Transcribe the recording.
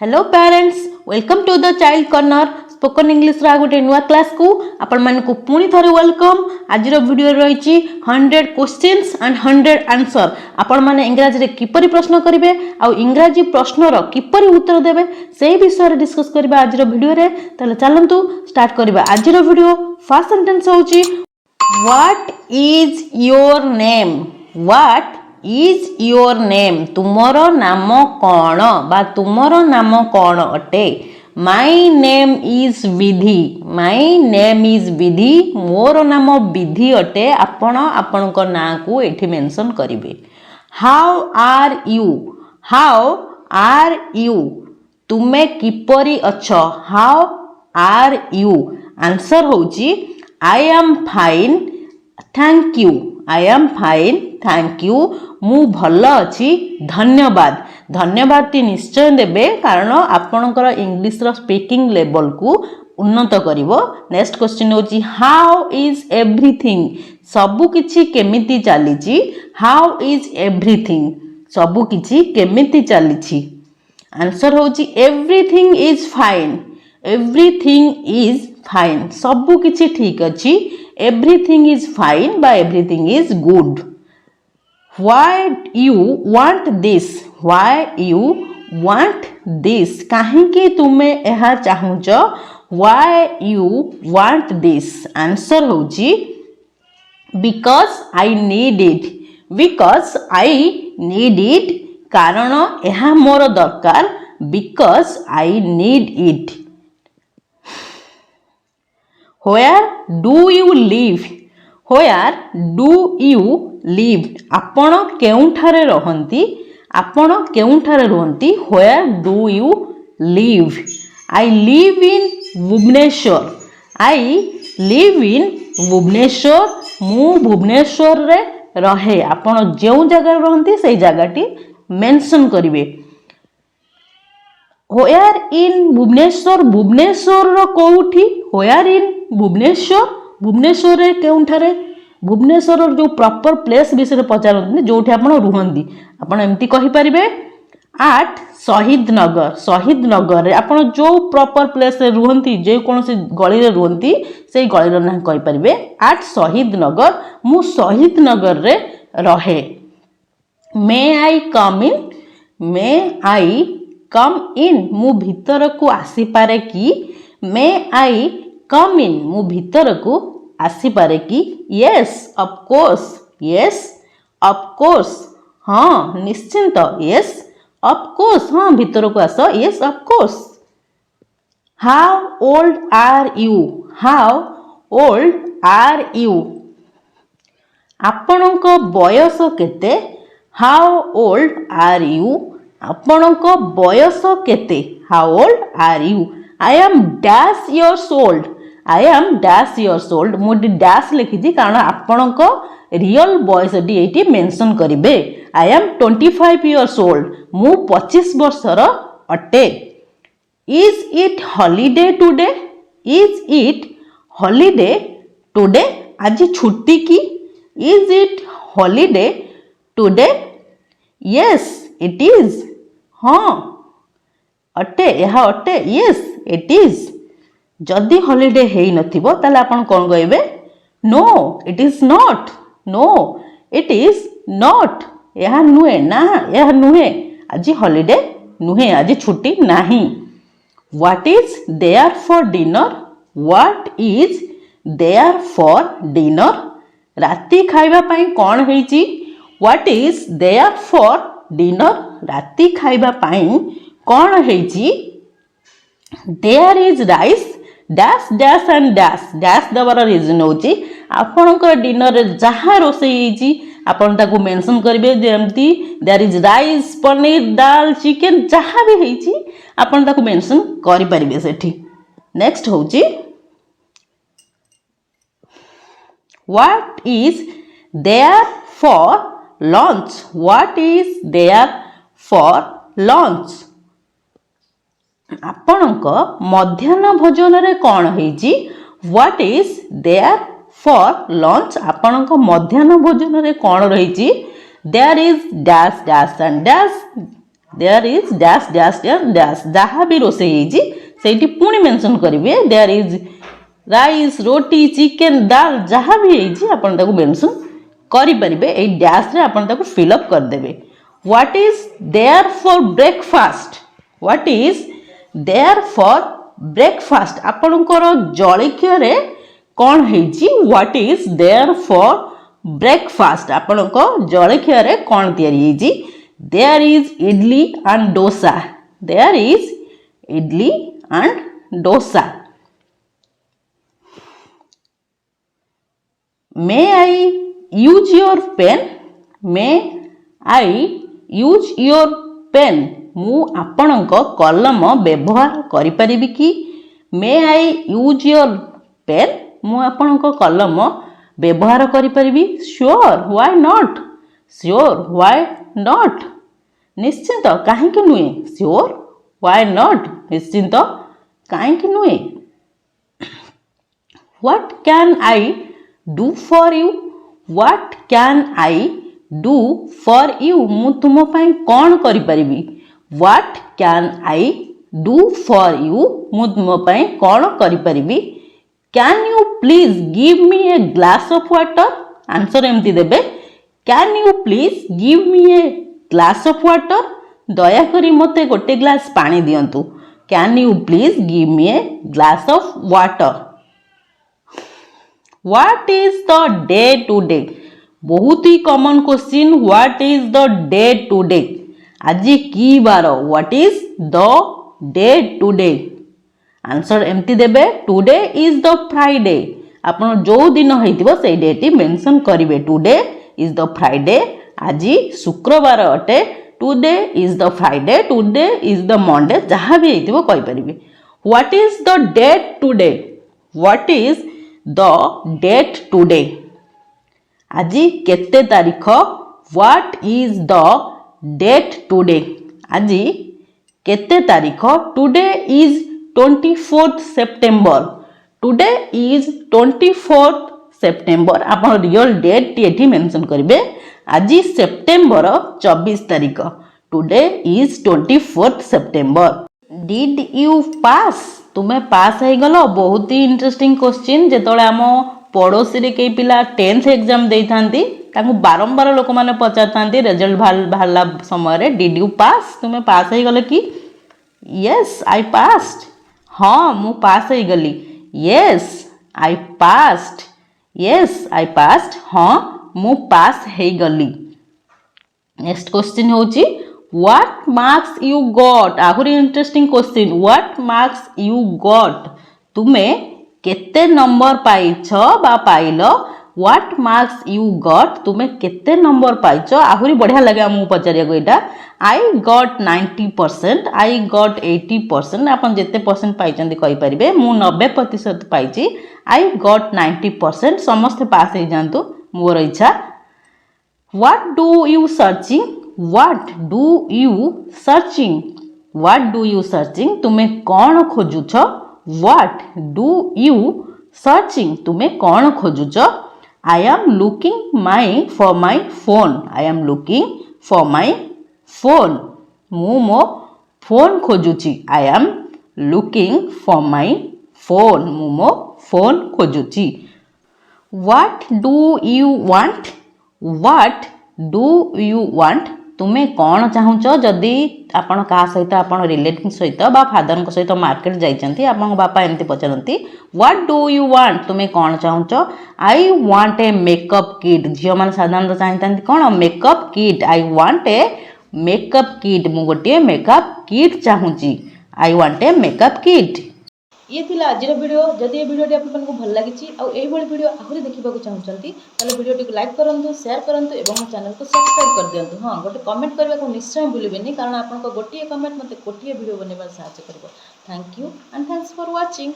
Hello parents, welcome to the child corner spoken English रा गोटे नुआ क्लास को आपण मानकु पुणी थरे वेलकम। आज वीडियो रही 100 क्वेश्चंस एंड 100 आंसर। आपण माने इंग्रजी रे किपरि प्रश्न करिवे आ इंग्रजी प्रश्न रो किपरि उत्तर देबे सेही विषय रे डिस्कस करबा आज वीडियो रे। तले चलंतु स्टार्ट करबा आज वीडियो। फर्स्ट सेंटेंस होची what is your name. What is your name, तुमर नाम कौन बा तुमर नाम कौन अटे। My name is Vidhi. My name is Vidhi, मोर नाम विधि अटे। आपण आपण को ना को एठी मेंशन करिवे। How are you. How are you, तुमे किपरि अछ। हाउ आर यू, आंसर होची I am fine thank you. I am fine thank you, मु भल अच्छी धन्यवाद। धन्यवाद टी निश्चय देबे कारण आपणकर इंग्लिश रो स्पीकिंग लेवल को उन्नत करिवो। नेक्स्ट क्वेश्चन होची हाउ इज एवरीथिंग। सबु किछि केमिति चलीची। हाउ इज एवरीथिंग, सबु किछि केमिति चलीची। आंसर होची everything is fine. Everything is fine, सबु किछि ठीक अछि। एवरीथिंग इज फाइन बा everything is good. Why you want this? Why you want this? काहेकि तुमे एहा चाहुच। Why you want this? Answer होची because I need it. Because I need it, कारण एहा मोर दरकार। Because I need it. Where do you live? Where do you live? आपण केउठारे रहंती। आपण केउठारे रहंती। Where do you live? I live in Bhubaneswar. I live in Bhubaneswar, मु भुवनेश्वर रे रहे। आपण जेउ जगह रहंती सेही जगहटी मेंशन करिवे। Where in भुवनेश्वर, भुवनेश्वर रो कोउठी। Where in भुवनेश्वर, भुवनेश्वर रे केउठारे। भुवनेश्वर जो प्रॉपर प्लेस विषय पचारते जोठी आपण रुहंती आपण एमती कहि परिबे आट शहीद नगर। शहीद नगर रे आपण जो प्रॉपर प्लेस रे रुहंती, जे कोनोसी गली रे रुहंती सेही गली रो ना कहि परिबे आट शहीद नगर। मु शहीद नगर रे रहे। मे आई कम इन। मे आई कम इन, मु भीतर को आसी पारे कि। मे आई कम इन, मु भीतर को आसी पारे कि। Yes of course. Yes of course, हाँ निश्चिंत। यस ऑफ कोर्स, हाँ भीतर को आस। Yes of course. How old are you. How old are you, आपणक बयस केते। हाउ ओल्ड आर यू, आपणक बयस केते। How old are you. I am dash years old. I am dash years old, मुझे डैश लिखी कारण आपणक रियल बयस ये मेंशन करिवे। आई एम 25 इयर्स ओल्ड, मु 25 वर्षर अटे। Is it holiday today. Is it holiday today, आज छुट्टी की। Is it holiday today. Yes it is, हाँ अटे, यह अटे। Yes it is. जदि हॉलिडे हेई नथिबो ताले आपण कोन कहबे no it is not. No it is not, यह नुहे ना, यह नुहे आज हॉलिडे नुहे, आज छुट्टी नाही। What is there for dinner. What is there for dinner, राती खाइबा पई कोन हेची। What is there for dinner, राती खाइबा पई कोन हेची। There is rice dash dash and dash. Dash दबार रिजन होची आपणकर डिनर रे जहाँ रोषेई हेची आपण ताकू मेंशन करिवे। जेमती there is rice, paneer, dal, chicken जहाँ भी हेची आपण ताकू मेंशन करि परिबे सेठी। नेक्स्ट होची what is there for lunch. What is there for lunch, आपणक मध्याह्न भोजन रे कौन हेची। What is there for lunch, आपणक मध्याह्न भोजन रे कौन रहिची। There is dash dash and dash, there is dash dash dash dash जहाँ भी रोषे से पुणी मेंशन करेंगे there is rice roti chicken दाल जहाँ भी आपन ताको मेंशन करेंगे ये डैश रे आपन ताको फिलअप करदेवे what is there for breakfast what is there for breakfast आपणकर जलखिया रे कौन है what is there for breakfast आपणक जलखिया रे कौन तैयारी there is idli and dosa there is idli and dosa may I use your pen may I use your pen मु आपणक कलम व्यवहार करि परिबि कि may I use your pen मु आपणक कलम व्यवहार करि परिबि sure why not sure why not निश्चिंत कहीं नुहे श्योर व्हाई नॉट निश्चिंत कहीं नुहे what can I do for you what can I do for you मु तुम पाई कौन करि परिबि what can I do for you मु तुम पाई कौन करि परिबि can you please give me a glass of water answer एमती देबे can you please give me a glass of water दयाकरी मते गोटे ग्लास पानी दियंतु can you please give me a glass of water what is the day today बहुत ही common question what is the day today आज की बार what is the day today answer एमती देबे टुडे इज द फ्राइडे आपन जो दिन होइतिबो से डेटी मेंशन करिवे टुडे इज द फ्राइडे आज शुक्रवार अटे today is the Friday today is the Monday जहाँ भी होइतिबो कहि परिबे what is the date today what is the date today आज केते तारीख what is the date today आज केते तारीख today is 24th September today is 24th September आप रियल डेट टी मेंशन करेंगे आज सेप्टेम्बर 24 तारीख today is 24th September did you pass तुम्हें पास हो गल बहुत ही इंटरेस्टिंग क्वेश्चन जो आम पड़ोसी रे कई पिला 10th एग्जाम दे था बारंबार लोक मैंने पचार था रिजल्ट बाहरला समय डिड यू पास तुम्हें पास हो गल कि यस आई पास्ड हाँ मु पास हो गली yes I passed yes I passed हाँ मु पास हो गली नेक्स्ट क्वेश्चन होची व्हाट मार्क्स यू गॉट आहुरी interesting question what marks you got तुमे केते नंबर पाइछ बा पाइलो व्हाट मार्क्स यू गॉट तुम्हें केते नंबर पाइछ आहुरी बढ़िया लगे आमको पचारिया को यहाँ आई गॉट 90% आई गॉट 80% आपन जिते परसेंट पाइछन्ती कहि परिबे मु 90% पाइछि आई गॉट 90% समस्त पास हो जांतु मोर इच्छा what do you searching what do you searching what do you searching तुम्हें कौन खोजुछ व्हाट डू यू सर्चिंग तुम्हें कौन खोजुछ I am looking for my phone. I am looking for my phone. मु मो फोन खोजुची. I am looking for my phone. मु मो phone खोजुची. What do you want? What do you want? तुम्हें कौन चाहूच जदि आपण का सहित आपण रिलेटिव सहित बा फादर सहित मार्केट जाइछन्ती आपण बापा एमती पचारती व्हाट डू यू वांट तुम्हें कौन चाहूच I want a makeup kit झील मैंने साधारण चाहता कौन makeup kit I want a makeup kit मु गोटे मेकअप किट चाहूँगी I want a makeup kit ये थिला आज वीडियो जदि ये वीडियो आपको भल लगी वीडियो आहरी देखा चाहते तो वीडियो को लाइक करूँ शेयर करूँ और चैनल को सब्सक्राइब कर दिंतु हाँ गोटे कमेंट करने को निश्चय भूलें कारण आपको गोटे कमेंट मत गोटे वीडियो बनवा साहय कर thank you and thanks for watching.